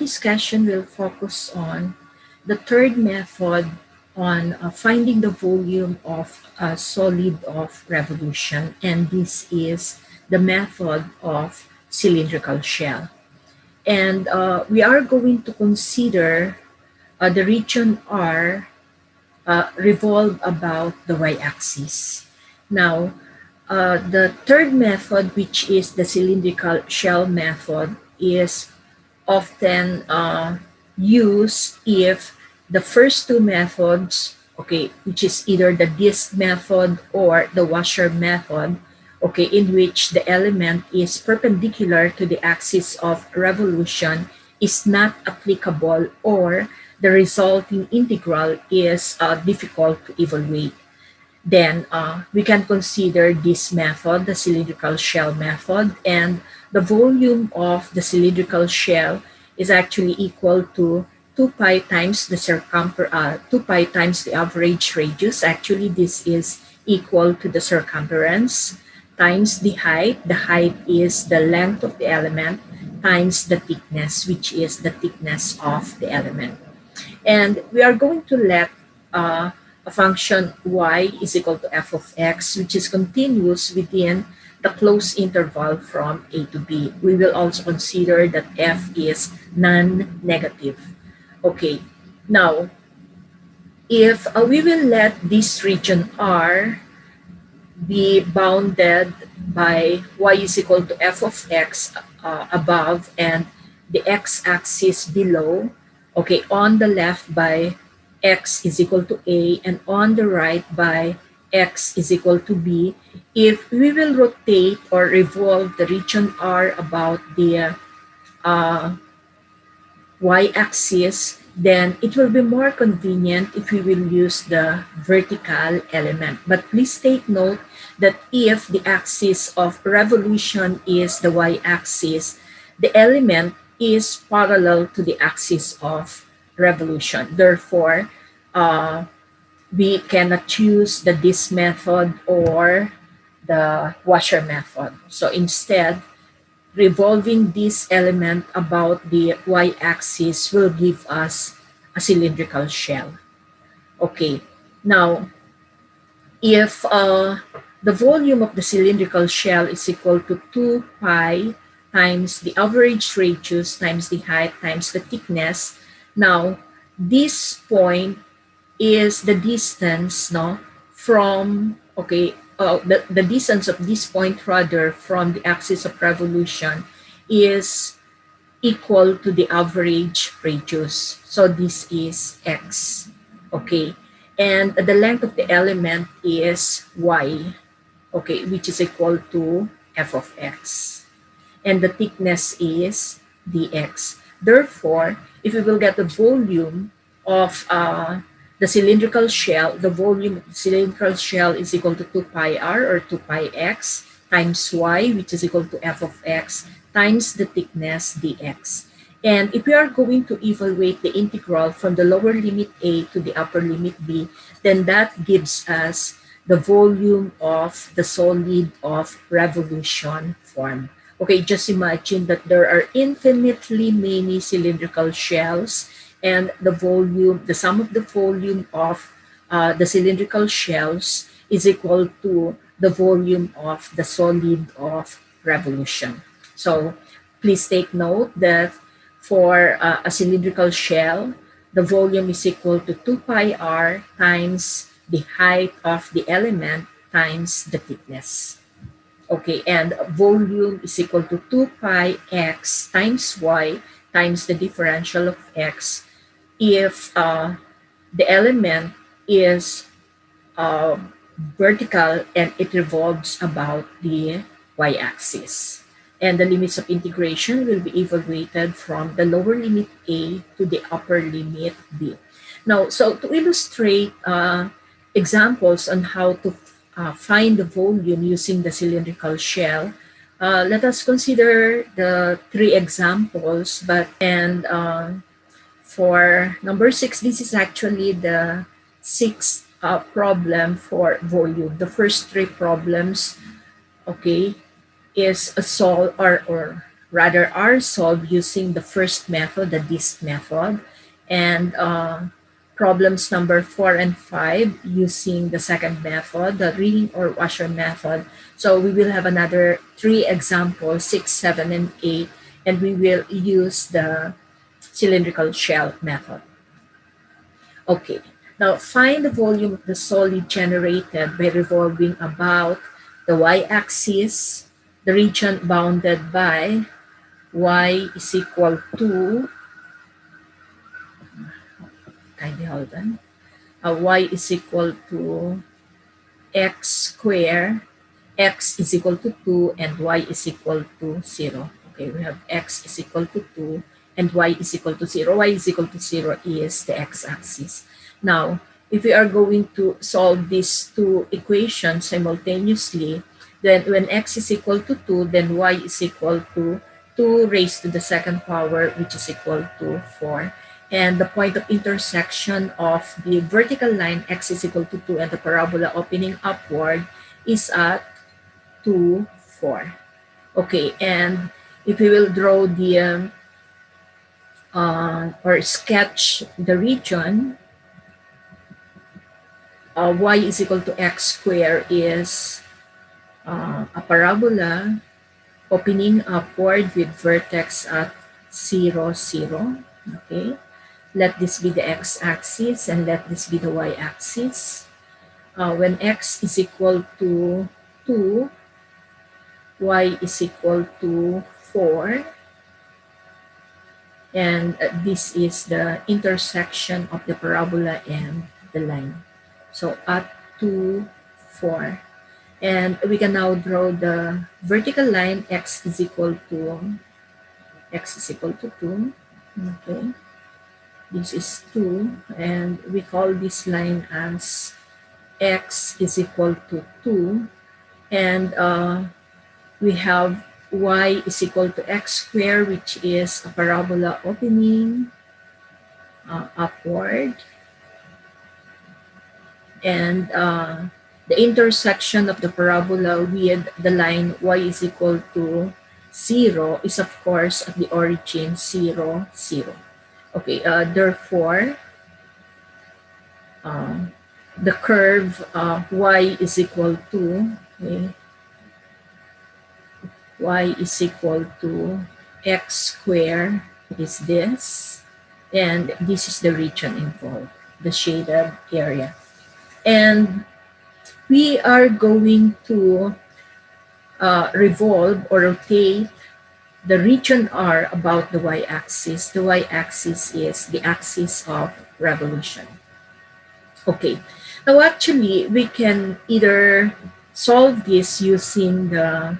discussion will focus on the third method on finding the volume of a solid of revolution, and this is the method of cylindrical shell. And we are going to consider the region R revolve about the y-axis. Now, the third method, which is the cylindrical shell method, is often used if the first two methods, okay, which is either the disk method or the washer method, okay, in which the element is perpendicular to the axis of revolution, is not applicable, or the resulting integral is difficult to evaluate. Then we can consider this method, the cylindrical shell method, and the volume of the cylindrical shell is actually equal to 2 pi times the 2 pi times the average radius. Actually, this is equal to the circumference times the height. The height is the length of the element times the thickness, which is the thickness of the element. And we are going to let a function y is equal to f of x, which is continuous within the closed interval from a to b. We will also consider that f is non-negative. Okay, now, if we will let this region R be bounded by y is equal to f of x above and the x-axis below, okay, on the left by x is equal to a and on the right by x is equal to b, if we will rotate or revolve the region R about the y-axis, then it will be more convenient if we will use the vertical element. But please take note that if the axis of revolution is the y-axis, the element is parallel to the axis of revolution. Therefore, we cannot choose the disk method or the washer method. So instead, revolving this element about the y-axis will give us a cylindrical shell. Okay, now, if the volume of the cylindrical shell is equal to 2 pi times the average radius times the height times the thickness, now this point is the distance, no, from, okay, the distance of this point rather from the axis of revolution is equal to the average radius. So this is x, okay, and the length of the element is y, okay, which is equal to f of x, and the thickness is dx. Therefore, if we will get the volume of the cylindrical shell, the volume of the cylindrical shell is equal to 2 pi r or 2 pi x times y, which is equal to f of x times the thickness dx. And if we are going to evaluate the integral from the lower limit a to the upper limit b, then that gives us the volume of the solid of revolution form. Okay, just imagine that there are infinitely many cylindrical shells, and the volume, the sum of the volume of the cylindrical shells is equal to the volume of the solid of revolution. So please take note that for a cylindrical shell, the volume is equal to 2 pi r times the height of the element times the thickness. Okay, and volume is equal to 2 pi x times y times the differential of x if the element is vertical and it revolves about the y-axis. And the limits of integration will be evaluated from the lower limit a to the upper limit b. Now, so to illustrate examples on how to find the volume using the cylindrical shell, let us consider the 3 examples. For number 6, this is actually the 6th problem for volume. The first 3 problems, okay, is a solve or rather are solved using the first method, the DISC method, and problems number 4 and 5 using the second method, the ring or washer method. So we will have another 3 examples, 6, 7, and 8, and we will use the cylindrical shell method. Okay, now find the volume of the solid generated by revolving about the y-axis, the region bounded by y is equal to, kindly hold on, y is equal to x square, x is equal to 2, and y is equal to 0. Okay, we have x is equal to 2 and y is equal to 0. Y is equal to 0 is the x-axis. Now, if we are going to solve these two equations simultaneously, then when x is equal to 2, then y is equal to 2 raised to the second power, which is equal to 4. And the point of intersection of the vertical line x is equal to 2 and the parabola opening upward is at 2, 4. Okay, and if we will draw the or sketch the region, y is equal to x squared is a parabola opening upward with vertex at 0, 0. Okay, let this be the x-axis and let this be the y-axis. When x is equal to 2, y is equal to 4, and this is the intersection of the parabola and the line. So at 2, 4. And we can now draw the vertical line x is equal to 2. Okay, this is 2, and we call this line as x is equal to 2, and we have y is equal to x squared, which is a parabola opening upward, and the intersection of the parabola with the line y is equal to 0 is of course at the origin 0, 0. Okay, therefore the curve y is equal to, okay, y is equal to x squared is this, and this is the region involved, the shaded area. And we are going to revolve or rotate the region R about the y-axis. The y-axis is the axis of revolution. Okay, now actually we can either solve this using the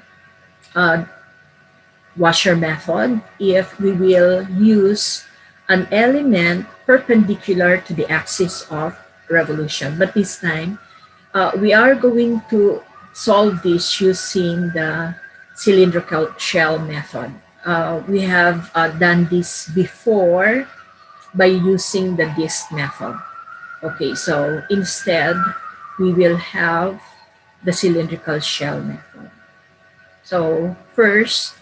washer method if we will use an element perpendicular to the axis of revolution. But this time, we are going to solve this using the cylindrical shell method. We have done this before by using the disc method. Okay, so instead, we will have the cylindrical shell method. So first,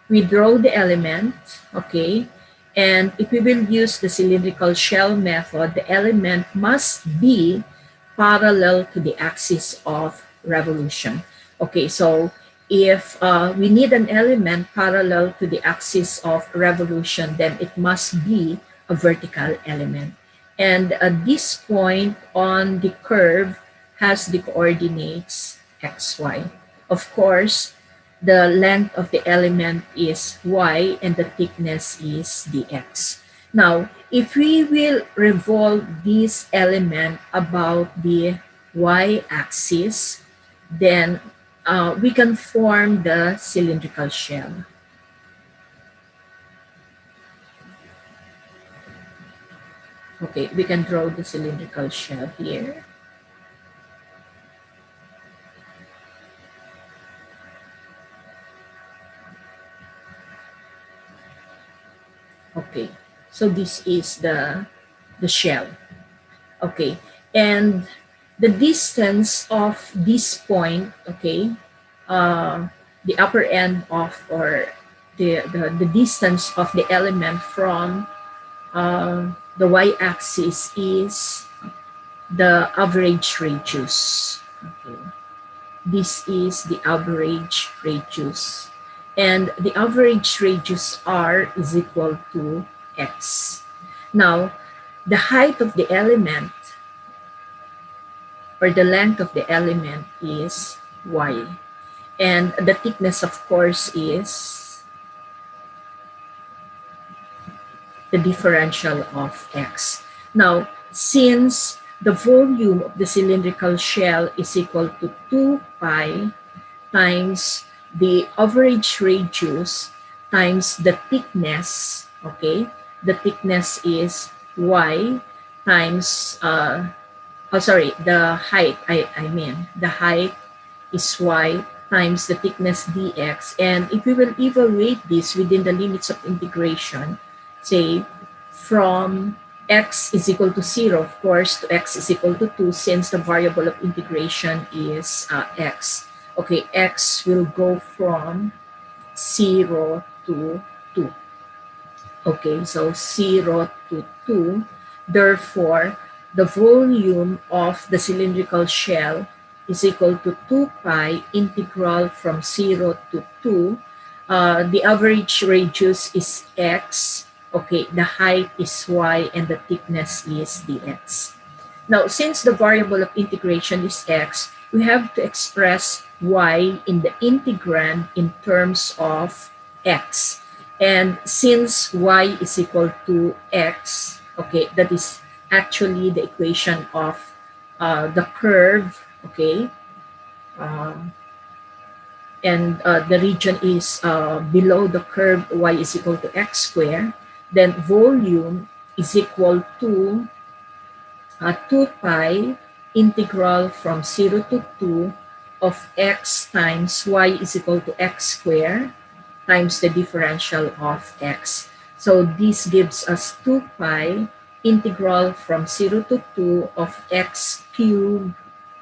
we draw the element, okay? And if we will use the cylindrical shell method, the element must be parallel to the axis of revolution. Okay, so if we need an element parallel to the axis of revolution, then it must be a vertical element. And this point on the curve has the coordinates xy. Of course, the length of the element is y and the thickness is dx. Now, if we will revolve this element about the y-axis, then we can form the cylindrical shell. Okay, we can draw the cylindrical shell here. Okay, so this is the shell. Okay, and the distance of this point, okay, the upper end of or the distance of the element from the y-axis is the average radius. Okay. This is the average radius. And the average radius r is equal to x. Now, the height of the element or the length of the element is y. And the thickness, of course, is the differential of x. Now, since the volume of the cylindrical shell is equal to 2 pi times the average radius times the thickness, okay? The thickness is y times, the height, I mean, the height is y times the thickness dx. And if we will evaluate this within the limits of integration, say from x is equal to 0, of course, to x is equal to 2, since the variable of integration is x. Okay, x will go from 0 to 2. Okay, so 0 to 2. Therefore, the volume of the cylindrical shell is equal to 2 pi integral from 0 to 2. The average radius is x. Okay, the height is y and the thickness is dx. Now, since the variable of integration is x, we have to express y in the integrand in terms of x. And since y is equal to x, okay, that is actually the equation of the curve, okay, and the region is below the curve y is equal to x squared, then volume is equal to 2 pi integral from 0 to 2 of x times y is equal to x squared times the differential of x. So this gives us 2 pi integral from 0 to 2 of x cubed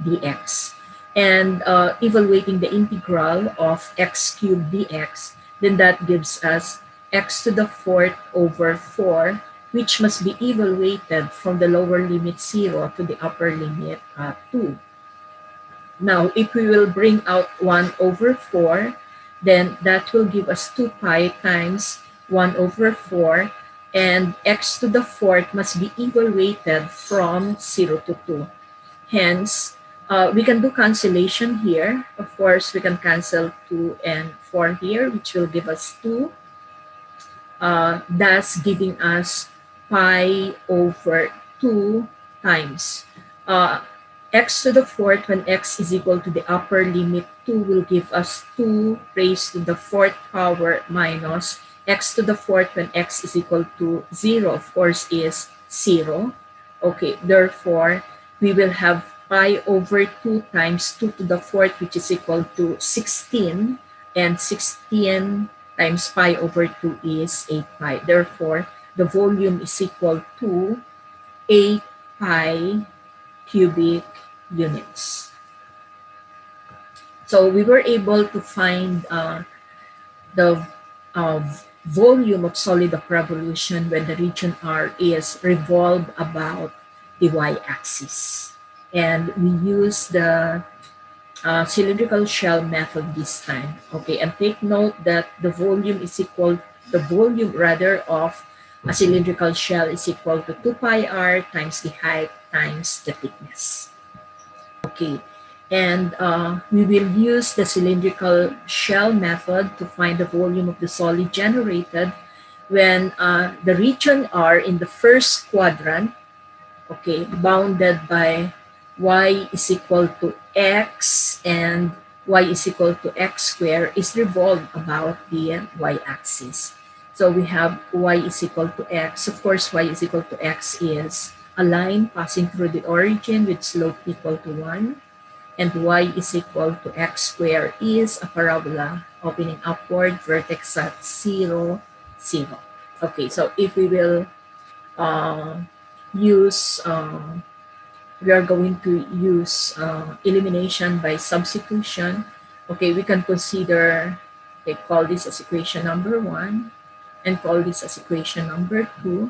dx. And evaluating the integral of x cubed dx, then that gives us x to the fourth over 4, which must be evaluated from the lower limit 0 to the upper limit 2. Now, if we will bring out 1 over 4, then that will give us 2 pi times 1 over 4, and x to the fourth must be evaluated from 0 to 2. Hence, we can do cancellation here. Of course, we can cancel 2 and 4 here, which will give us 2. Thus giving us pi over 2 times x to the fourth when x is equal to the upper limit 2 will give us 2 raised to the fourth power minus x to the fourth when x is equal to 0, of course, is 0. Okay, therefore, we will have pi over 2 times 2 to the fourth, which is equal to 16, and 16 times pi over 2 is 8 pi. Therefore, the volume is equal to 8 pi cubic units. So we were able to find the volume of solid of revolution when the region R is revolved about the y-axis. And we use the cylindrical shell method this time. Okay, and take note that the volume of a cylindrical shell is equal to 2 pi r times the height times the thickness. Okay, and we will use the cylindrical shell method to find the volume of the solid generated when the region R in the first quadrant, okay, bounded by y is equal to x and y is equal to x squared is revolved about the y-axis. So we have y is equal to x. Of course, y is equal to x is a line passing through the origin with slope equal to 1. And y is equal to x squared is a parabola opening upward, vertex at 0, 0. Okay, so if we will we are going to use elimination by substitution. Okay, we can consider Okay, call this as equation number 1 and call this as equation number 2.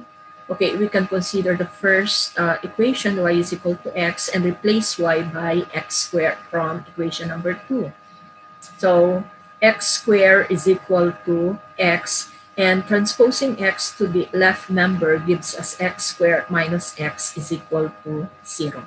Okay, we can consider the first equation, y is equal to x, and replace y by x squared from equation number 2. So x squared is equal to x, and transposing x to the left member gives us x squared minus x is equal to 0.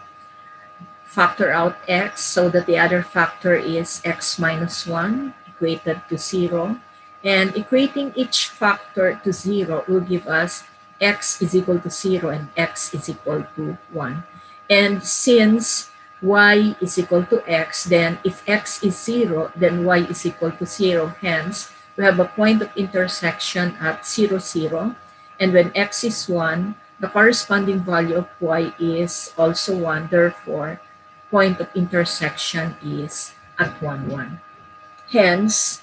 Factor out x so that the other factor is x minus 1 equated to 0. And equating each factor to 0 will give us x is equal to 0 and x is equal to 1. And since y is equal to x, then if x is 0, then y is equal to 0. Hence, we have a point of intersection at 0, 0. And when x is 1, the corresponding value of y is also 1. Therefore, point of intersection is at 1, 1. Hence,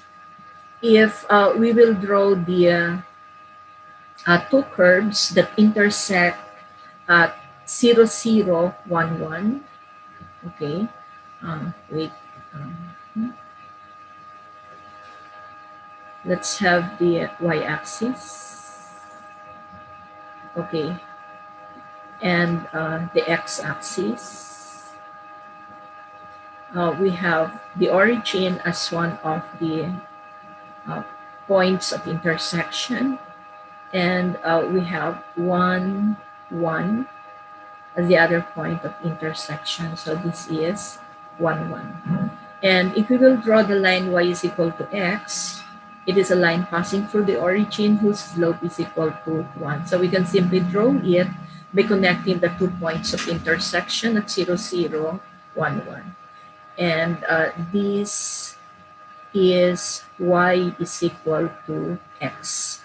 if we will draw the two curves that intersect at 0, 0, 1, 1, okay, wait, let's have the y-axis, okay, and the x-axis. We have the origin as one of the points of intersection, and we have 1, 1 as the other point of intersection. So this is 1, 1. And if we will draw the line y is equal to x, it is a line passing through the origin whose slope is equal to 1. So we can simply draw it by connecting the 2 points of intersection at 0, 0, 1, 1. And this is y is equal to x.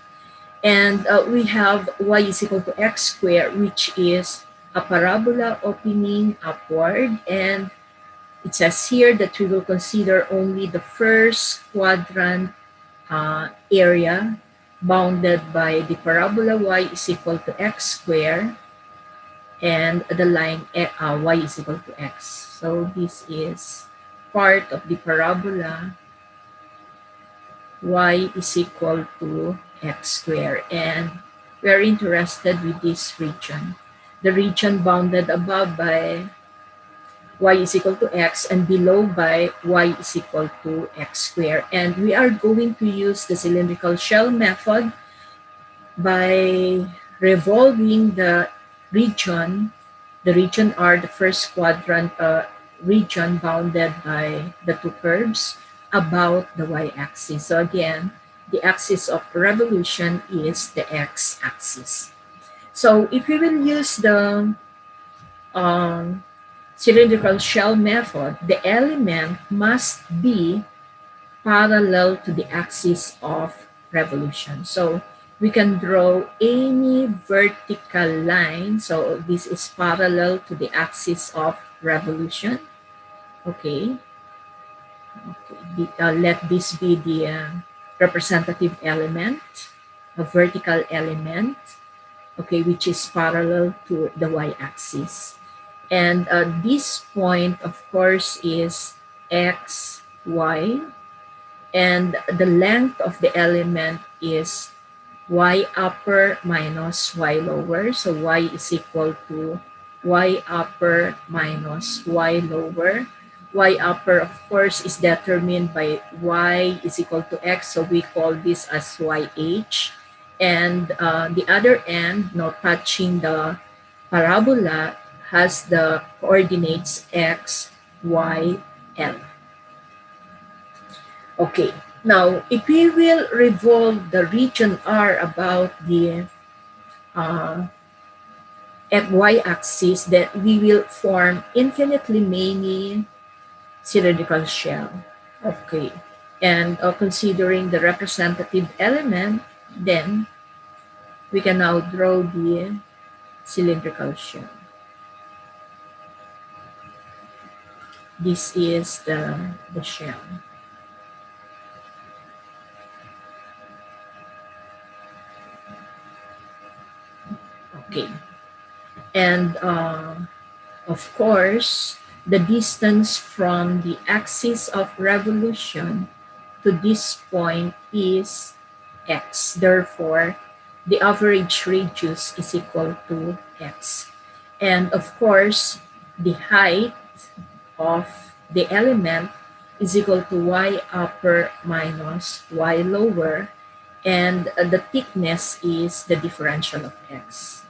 And we have y is equal to x squared, which is a parabola opening upward. And it says here that we will consider only the first quadrant area bounded by the parabola y is equal to x squared and the line y is equal to x. So this is part of the parabola y is equal to x squared, and we are interested with this region. The region bounded above by y is equal to x and below by y is equal to x squared. And we are going to use the cylindrical shell method by revolving the region R, the first quadrant region bounded by the two curves, about the y-axis. So again, the axis of revolution is the x-axis. So if we will use the cylindrical shell method, the element must be parallel to the axis of revolution. So we can draw any vertical line. So this is parallel to the axis of revolution. Okay. Let this be the representative element, a vertical element, okay, which is parallel to the y-axis. And this point, of course, is x, y, and the length of the element is y upper minus y lower. So y is equal to y upper minus y lower. Y upper, of course, is determined by y is equal to x. So we call this as yh. And the other end, now touching the parabola, has the coordinates x, y, l. Okay, now if we will revolve the region R about the y-axis, then we will form infinitely many cylindrical shell. Okay, and considering the representative element, then we can now draw the cylindrical shell. This is the shell. Okay, and of course, the distance from the axis of revolution to this point is x. Therefore, the average radius is equal to x. And of course, the height of the element is equal to y upper minus y lower, and the thickness is the differential of x.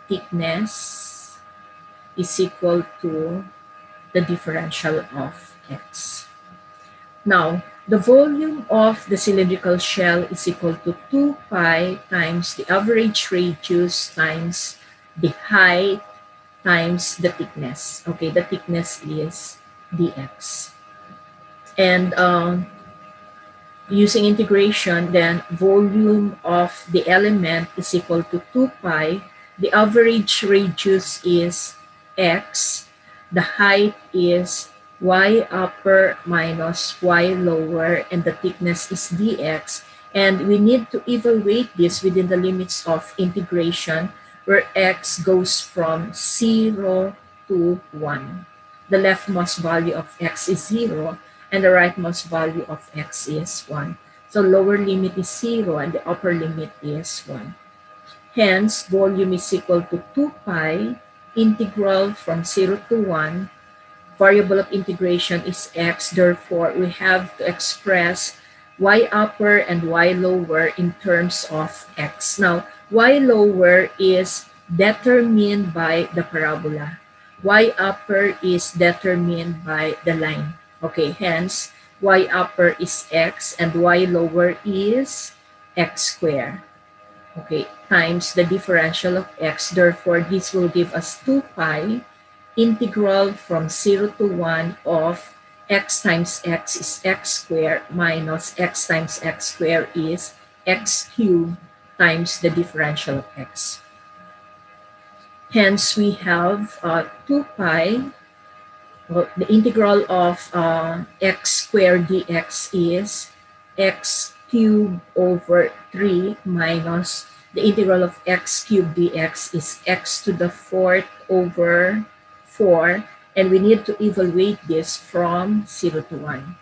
Thickness is equal to the differential of x. Now, the volume of the cylindrical shell is equal to 2 pi times the average radius times the height times the thickness. Okay, the thickness is dx. And using integration, then volume of the element is equal to 2 pi. The average radius is x. The height is y upper minus y lower, and the thickness is dx. And we need to evaluate this within the limits of integration, where x goes from 0 to 1. The leftmost value of x is 0, and the rightmost value of x is 1. So lower limit is 0 and the upper limit is 1. Hence, volume is equal to 2 pi integral from 0 to 1. Variable of integration is x. Therefore, we have to express y upper and y lower in terms of x. Now, y lower is determined by the parabola. Y upper is determined by the line. Okay, hence, y upper is x and y lower is x squared. Okay, times the differential of x. Therefore, this will give us 2 pi integral from 0 to 1 of x times x is x squared minus x times x squared is x cubed times the differential of x. Hence, we have 2 pi. Well, the integral of x squared dx is x cubed over 3 minus the integral of x cubed dx is x to the 4th over 4, and we need to evaluate this from 0 to 1.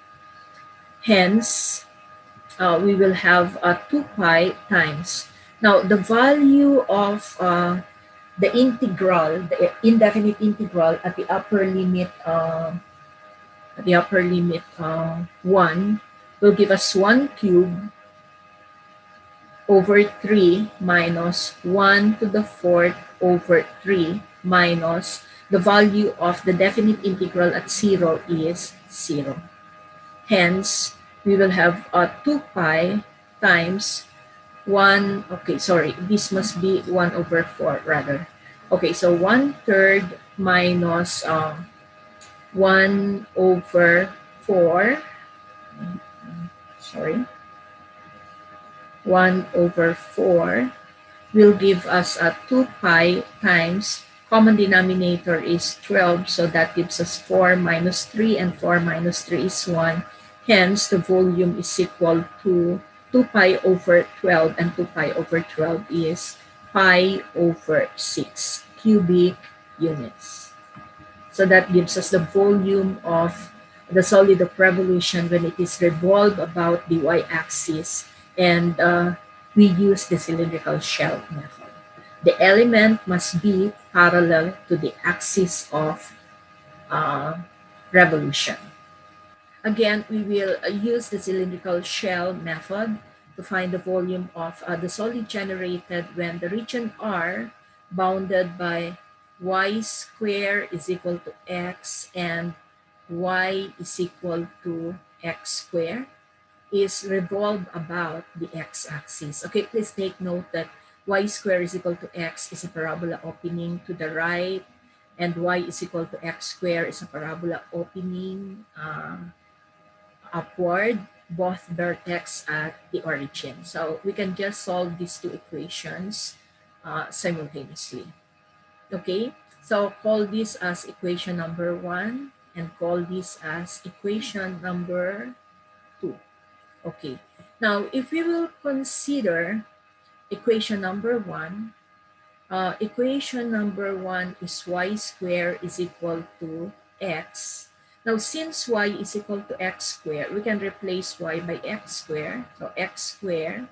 Hence, we will have 2 pi times. Now, the value of the integral, the indefinite integral at the upper limit 1 will give us 1 cube over 3 minus 1 to the 4th over 3 minus the value of the definite integral at 0 is 0. Hence, we will have 2 pi times 1, okay, sorry, this must be 1 over 4 rather. Okay, so 1/3 minus 1 over 4, sorry, 1 over 4 will give us a 2 pi times common denominator is 12, so that gives us 4 minus 3, and 4 minus 3 is 1. Hence, the volume is equal to 2 pi over 12, and 2 pi over 12 is pi over 6 cubic units. So that gives us the volume of the solid of revolution when it is revolved about the y-axis, and we use the cylindrical shell method. The element must be parallel to the axis of revolution. Again, we will use the cylindrical shell method to find the volume of the solid generated when the region R bounded by y squared is equal to x and y is equal to x squared is revolved about the x-axis. Okay, please take note that y squared is equal to x is a parabola opening to the right, and y is equal to x squared is a parabola opening upward, both vertex at the origin. So we can just solve these two equations simultaneously. Okay, so call this as equation number 1 and call this as equation number 2. Okay, now if we will consider equation number 1, equation number 1 is y squared is equal to x. Now, since y is equal to x squared, we can replace y by x squared. So x squared,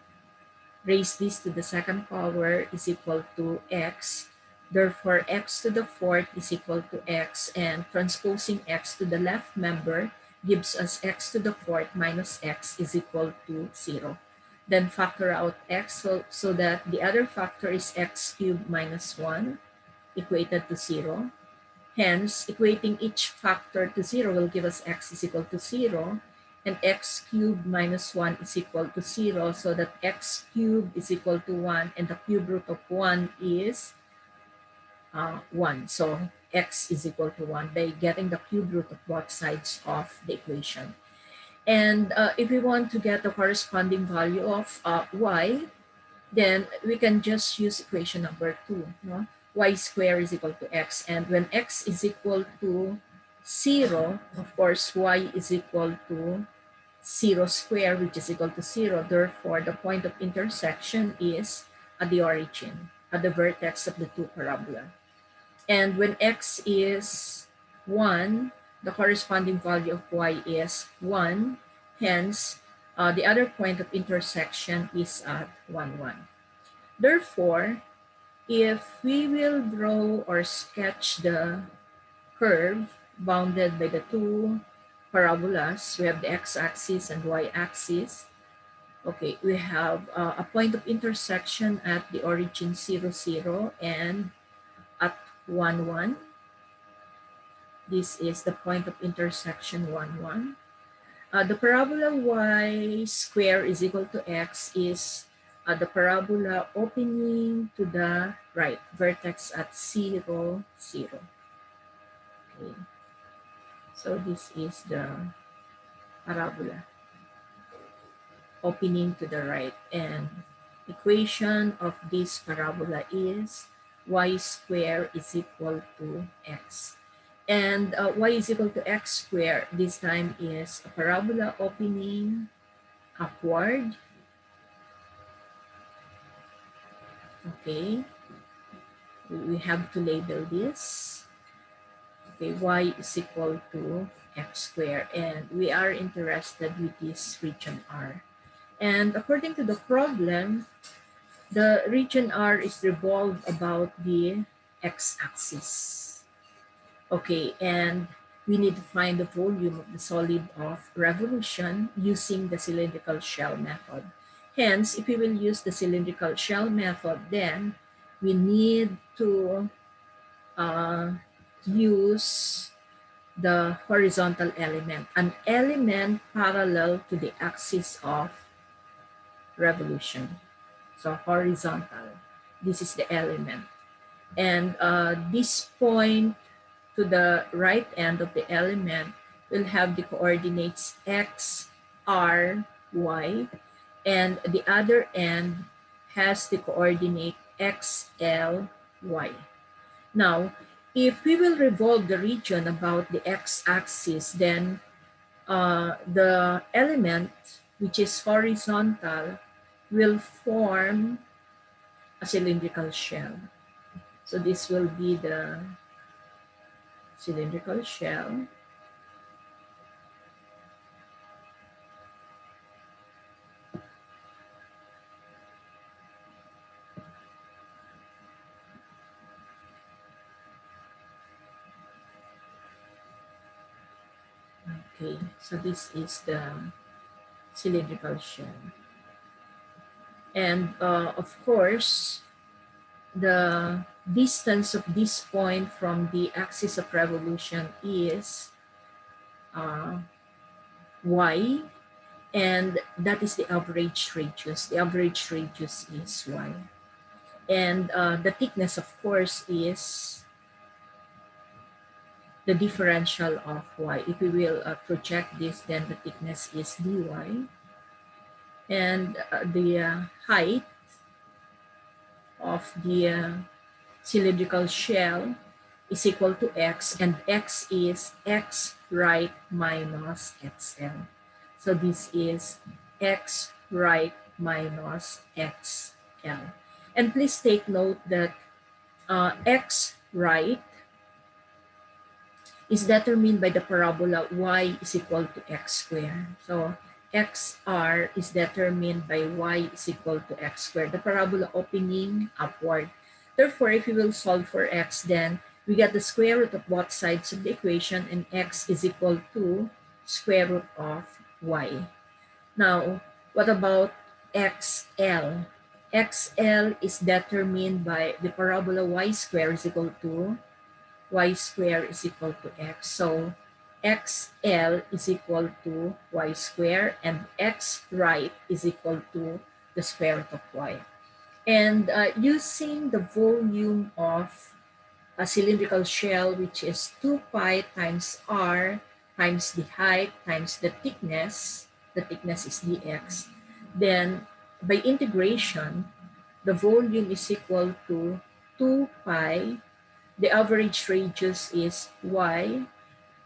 raise this to the second power, is equal to x. Therefore, x to the fourth is equal to x, and transposing x to the left member gives us x to the fourth minus x is equal to 0. Then factor out x so that the other factor is x cubed minus 1 equated to 0. Hence, equating each factor to 0 will give us x is equal to 0, and x cubed minus 1 is equal to 0, so that x cubed is equal to 1, and the cube root of 1 is 1. So x is equal to 1 by getting the cube root of both sides of the equation. And if we want to get the corresponding value of y, then we can just use equation number 2. No? Y squared is equal to x. And when x is equal to 0, of course, y is equal to 0 squared, which is equal to 0. Therefore, the point of intersection is at the origin, at the vertex of the two parabola. And when x is 1, the corresponding value of y is 1. Hence, the other point of intersection is at 1, 1. Therefore, if we will draw or sketch the curve bounded by the two parabolas, we have the x-axis and y-axis. Okay, we have a point of intersection at the origin 0, 0 and at 1, 1. This is the point of intersection 1, 1. The parabola y squared is equal to x is the parabola opening to the right vertex at 0, 0. Okay. So this is the parabola opening to the right, and equation of this parabola is y squared is equal to x. And y is equal to x squared this time is a parabola opening upward. Okay, we have to label this. Okay, y is equal to x squared, and we are interested with this region R. And according to the problem, the region R is revolved about the x-axis. Okay, and we need to find the volume of the solid of revolution using the cylindrical shell method. Hence, if we will use the cylindrical shell method, then we need to use the horizontal element, an element parallel to the axis of revolution. So horizontal, this is the element. And this point to the right end of the element will have the coordinates x, r, y, and the other end has the coordinate x, l, y. Now, if we will revolve the region about the x-axis, then the element, which is horizontal, will form a cylindrical shell. So this will be the cylindrical shell. Okay, so this is the cylindrical shell. And of course, the distance of this point from the axis of revolution is uh, y, and that is the average radius. The average radius is y. And the thickness, of course, is the differential of y. If we will project this, then the thickness is dy. And the height of the cylindrical shell is equal to x, and x is x right minus xl. So this is x right minus xl. And please take note that x right is determined by the parabola y is equal to x squared. So xr is determined by y is equal to x squared, the parabola opening upward. Therefore, if we will solve for x, then we get the square root of both sides of the equation, and x is equal to square root of y. Now, what about xl? xl is determined by the parabola y squared is equal to y squared is equal to x. So xl is equal to y squared, and x right is equal to the square root of y. And using the volume of a cylindrical shell, which is 2 pi times r times the height times the thickness is dx, then by integration, the volume is equal to 2 pi, the average radius is y,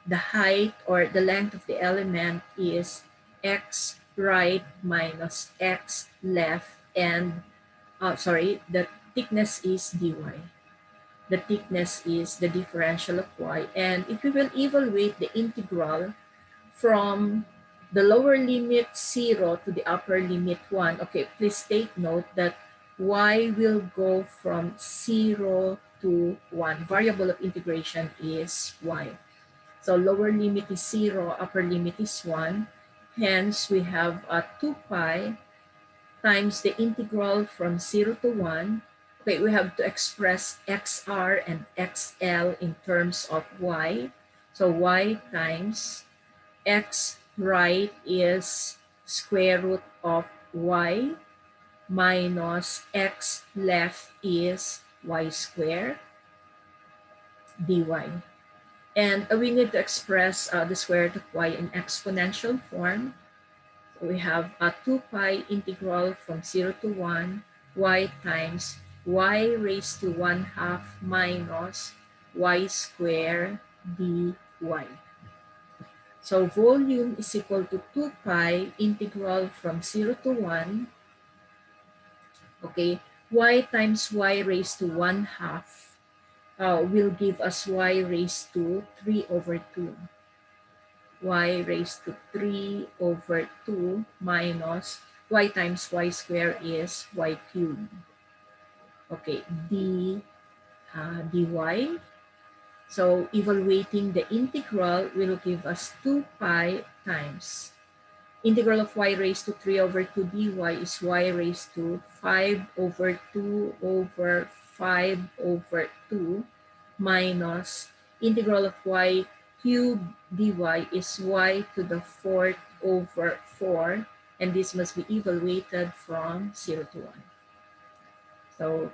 the height or the length of the element is x right minus x left, and the thickness is dy. The thickness is the differential of y. And if we will evaluate the integral from the lower limit 0 to the upper limit 1, okay, please take note that y will go from 0 to 1. Variable of integration is y. So lower limit is 0, upper limit is 1. Hence, we have 2 pi times the integral from 0 to 1. Okay, we have to express xr and xl in terms of y. So y times x right is square root of y minus x left is y squared dy. And we need to express the square root of y in exponential form. So we have a 2 pi integral from 0 to 1 y times y raised to 1/2 minus y squared dy. So volume is equal to 2 pi integral from 0 to 1, okay, y times y raised to 1/2 will give us y raised to 3 over 2. Y raised to 3 over 2 minus y times y squared is y cubed. Okay, dy. So evaluating the integral will give us 2 pi times integral of y raised to 3 over 2 dy is y raised to 5 over 2 over 5 over 2 minus integral of y cubed dy is y to the 4th over 4, and this must be evaluated from 0 to 1. So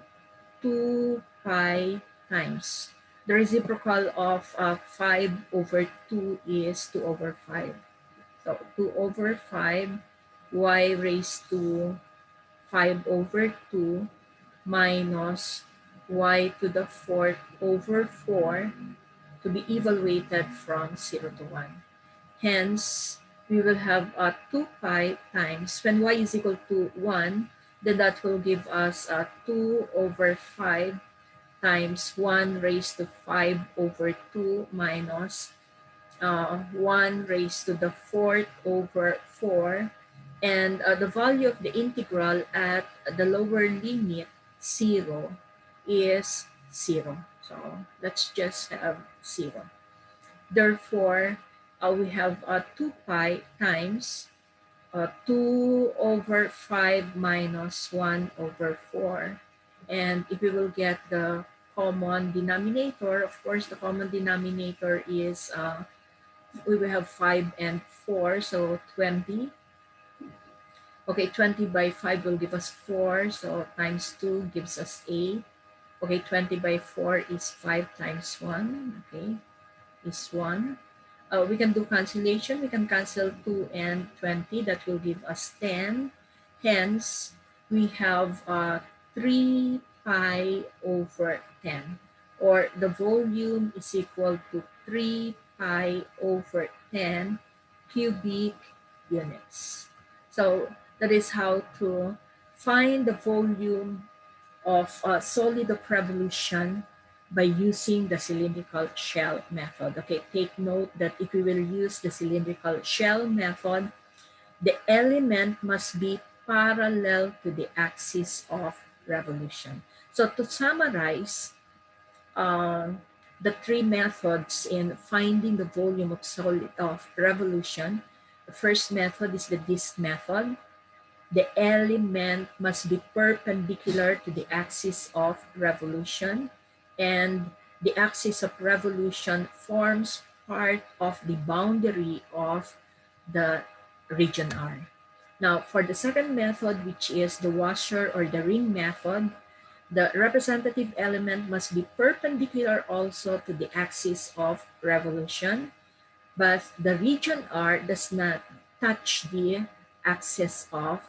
2 pi times the reciprocal of 5 over 2 is 2 over 5. So 2 over 5 y raised to 5 over 2 minus y to the 4th over 4 to be evaluated from 0 to 1. Hence, we will have 2 pi times, when y is equal to 1, then that will give us 2 over 5 times 1 raised to 5 over 2 minus 1 raised to the 4th over 4, and the value of the integral at the lower limit 0 is 0. So let's just have 0. Therefore, we have 2 pi times 2 over 5 minus 1 over 4. And if we will get the common denominator, of course, the common denominator is we will have 5 and 4, so 20. Okay, 20 by 5 will give us 4, so times 2 gives us 8. Okay, 20 by 4 is 5 times 1, okay, is 1. We can do cancellation. We can cancel 2 and 20. That will give us 10. Hence, we have 3 pi over 10. Or the volume is equal to 3 pi over 10 cubic units. So that is how to find the volume of solid of revolution by using the cylindrical shell method. Okay, take note that if we will use the cylindrical shell method, the element must be parallel to the axis of revolution. So to summarize, uh, the three methods in finding the volume of solid of revolution. The first method is the disk method. The element must be perpendicular to the axis of revolution, and the axis of revolution forms part of the boundary of the region R. Now, for the second method, which is the washer or the ring method, the representative element must be perpendicular also to the axis of revolution, but the region R does not touch the axis of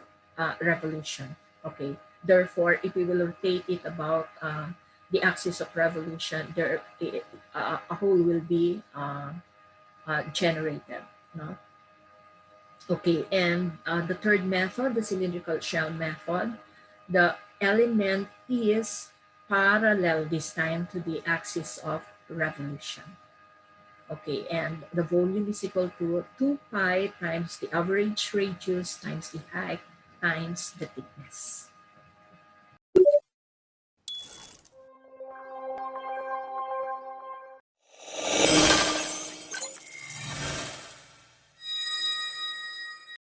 revolution. Okay, therefore, if we will rotate it about the axis of revolution, a hole will be generated. No? Okay, and the third method, the cylindrical shell method, the element is parallel this time to the axis of revolution. Okay, and the volume is equal to 2 pi times the average radius times the height times the thickness.